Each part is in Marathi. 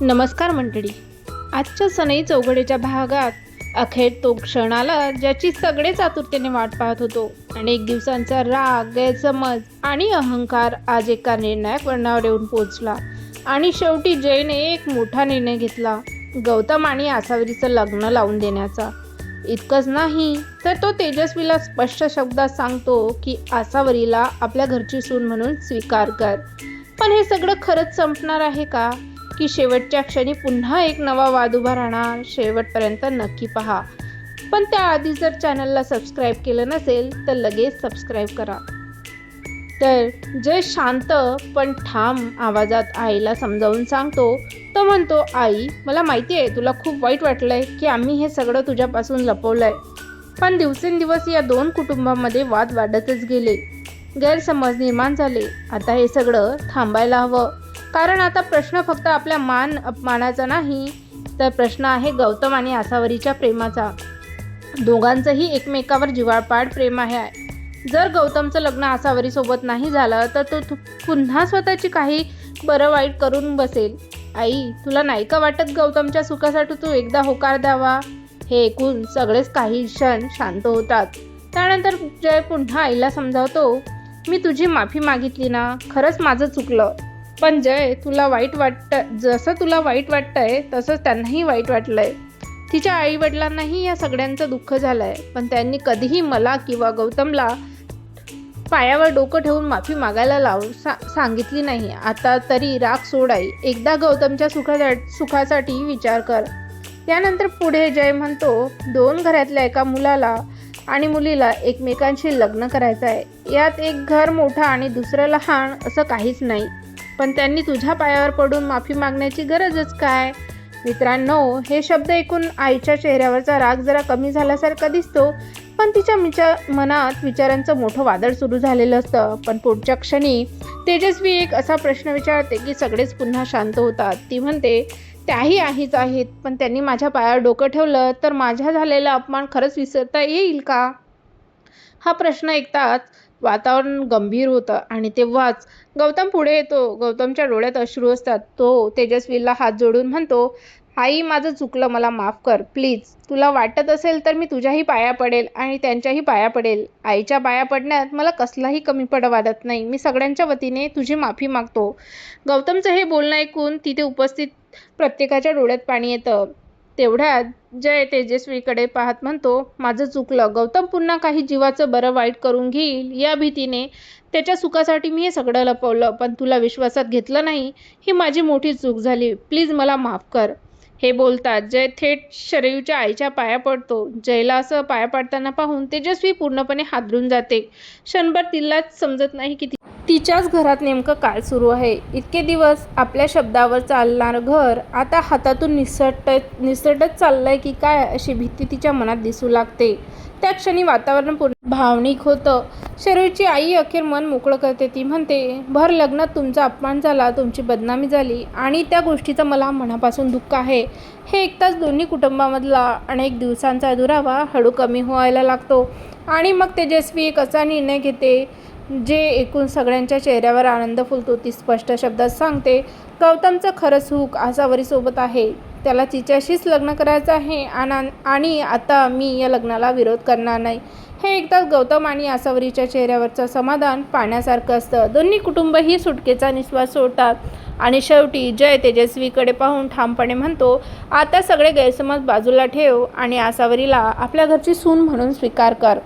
नमस्कार मंडळी. आजच्या सनई चौघडेच्या भागात अखेर तो क्षण आला ज्याची सगळेच आतुरतेने वाट पाहत होतो. अनेक दिवसांचा राग, गैरसमज आणि अहंकार आज एका निर्णायक वळणावर येऊन पोहोचला आणि शेवटी जयने एक मोठा निर्णय घेतला, गौतम आणि आसावरीचं लग्न लावून देण्याचा. इतकंच नाही तर तो तेजस्वीला स्पष्ट शब्दात सांगतो की आसावरीला आपल्या घरची सून म्हणून स्वीकार कर. पण हे सगळं खरंच संपणार आहे का, की शेवटच्या क्षणी पुन्हा एक नवा वाद उभा राहणार? शेवटपर्यंत नक्की पहा. पण त्याआधी जर चॅनलला सबस्क्राईब केलं नसेल तर लगेच सबस्क्राईब करा. तर जय शांत पण ठाम आवाजात आईला समजावून सांगतो. तो म्हणतो, आई, मला माहिती आहे तुला खूप वाईट वाटलंय की आम्ही हे सगळं तुझ्यापासून लपवलंय. पण दिवसेंदिवस या दोन कुटुंबांमध्ये वाद वाढतच गेले, गैरसमज निर्माण झाले. आता हे सगळं थांबायला हवं. कारण आता प्रश्न फक्त आपल्या मान अपमानाचा नाही, तर प्रश्न आहे गौतम आणि आसावरीच्या प्रेमाचा. दोघांचंही एकमेकावर जिव्हाळपाड प्रेम आहे. जर गौतमचं लग्न आसावरीसोबत नाही झालं तर तो पुन्हा स्वतःची काही बरं वाईट करून बसेल. आई, तुला नाही का वाटत गौतमच्या सुखासाठी तू एकदा होकार द्यावा? हे ऐकून सगळेच काही क्षण शांत होतात. त्यानंतर जय पुन्हा आईला समजावतो, मी तुझी माफी मागितली ना, खरंच माझं चुकलं. पण जय, जसं तुला वाईट वाटतंय तसंच त्यांनाही वाईट वाटलंय. तिच्या आईवडिलांनाही या सगळ्यांचं दुःख झालंय, पण त्यांनी कधीही मला किंवा गौतमला पायावर डोकं ठेवून माफी मागायला सांगितली नाही. आता तरी राग सोड आई, एकदा गौतमच्या सुखासाठी विचार कर. त्यानंतर पुढे जय म्हणतो, दोन घरातल्या एका मुलाला आणि मुलीला एकमेकांशी लग्न करायचं आहे. यात एक घर मोठं आणि दुसरं लहान असं काहीच नाही. पण त्यांनी तुझ्या पायावर पडून माफी मागण्याची गरजच काय? मित्रांनो, हे शब्द ऐकून आईच्या चेहऱ्यावरचा राग जरा कमी झाल्यासारखा दिसतो, पण तिच्या मनात विचारांचं मोठं वादळ सुरू झालेलं असतं. पण पुढच्या क्षणी तेजस्वी एक असा प्रश्न विचारते की सगळेच पुन्हा शांत होतात. ती म्हणते, त्याही आईच आहेत, पण त्यांनी माझ्या पायावर डोकं ठेवलं तर माझ्या झालेला अपमान खरंच विसरता येईल का? हा प्रश्न ऐकताच वातावरण गंभीर होतं आणि तेव्हाच गौतम पुढे येतो. गौतमच्या डोळ्यात अश्रू असतात. तो तेजस्वीला हात जोडून म्हणतो, आई, माझं चुकलं, मला माफ कर प्लीज. तुला वाटत असेल तर मी तुझ्याही पाया पडेल आणि त्यांच्याही पाया पडेल. आईच्या पाया पडण्यात मला कसलाही कमीपणा वाटत नाही. मी सगळ्यांच्या वतीने तुझी माफी मागतो. गौतमचं हे बोलणं ऐकून तिथे उपस्थित प्रत्येकाच्या डोळ्यात पाणी येतं. तेवढ्यात जय तेजस्वीकडे पाहत म्हणतो, माझं चुकलं. गौतम पुन्हा काही जीवाचं बरं वाईट करून घेईल या भीतीने त्याच्या सुखासाठी मी हे सगळं लपवलं, पण तुला विश्वासात घेतलं नाही. ही माझी मोठी चूक झाली. प्लीज मला माफ कर. हे बोलतात जय थेट शरयूच्या आईच्या पाया पडतो. जयला असं पाया पडताना पाहून तेजस्वी पूर्णपणे हादरून जाते. क्षणभर तिलाच समजत नाही की तिच्याच घरात नेमकं काय सुरू आहे. इतके दिवस आपल्या शब्दावर चालणारं घर आता हातातून निसटत चाललंय की काय, अशी भीती तिच्या मनात दिसू लागते. त्या क्षणी वातावरण पूर्ण भावनिक होतं. शरयूची आई अखेर मन मोकळं करते. ती म्हणते, भर लग्नात तुमचा अपमान झाला, तुमची बदनामी झाली आणि त्या गोष्टीचं मला मनापासून दुःख आहे. हे ऐकताच दोन्ही कुटुंबामधला अनेक दिवसांचा दुरावा हळू कमी व्हायला लागतो आणि मग तेजस्वी एक असा निर्णय घेते जे ऐकून सगळ्यांच्या चेहऱ्यावर आनंद फुलतो. ती स्पष्ट शब्दात सांगते, गौतमचं खरं सुख आसावरीसोबत आहे. त्याला तिच्याशीच लग्न करायचं आहे आणि आता मी या लग्नाला विरोध करणार नाही. हे एकदाच गौतम आणि आसावरीच्या चेहऱ्यावरचं समाधान पाहण्यासारखं असतं. दोन्ही कुटुंबही सुटकेचा निश्वास सोडतात आणि शेवटी जय तेजस्वीकडे पाहून ठामपणे म्हणतो, आता सगळे गैरसमज बाजूला ठेव आणि आसावरीला आपल्या घरची सून म्हणून स्वीकार कर.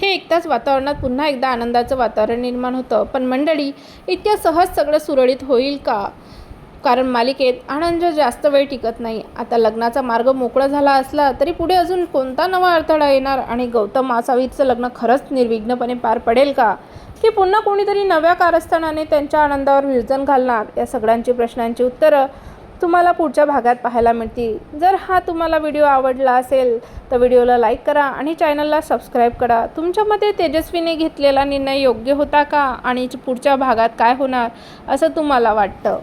हे ऐकताच वातावरणात पुन्हा एकदा आनंदाचं वातावरण निर्माण होतं. पण मंडळी, इतक्या सहज सगळं सुरळीत होईल का? कारण मालिकेत आनंद जास्त वेळ टिकत नाही. आता लग्नाचा मार्ग मोकळा झाला असला तरी पुढे अजून कोणता नवा अडथळा येणार आणि गौतम आसावरीचं लग्न खरंच निर्विघ्नपणे पार पडेल का, की पुन्हा कोणीतरी नव्या कारस्थानाने त्यांच्या आनंदावर विरजण घालणार? या सगळ्यांची प्रश्नांची उत्तरं तुम्हाला पुढच्या भागात पाहायला मिळतील. जर हा तुम्हाला व्हिडिओ आवडला असेल तर व्हिडिओला लाईक करा आणि चॅनलला सबस्क्राईब करा. तुमच्या मते तेजस्वीने घेतलेला निर्णय योग्य होता का आणि पुढच्या भागात काय होणार असं तुम्हाला वाटतं?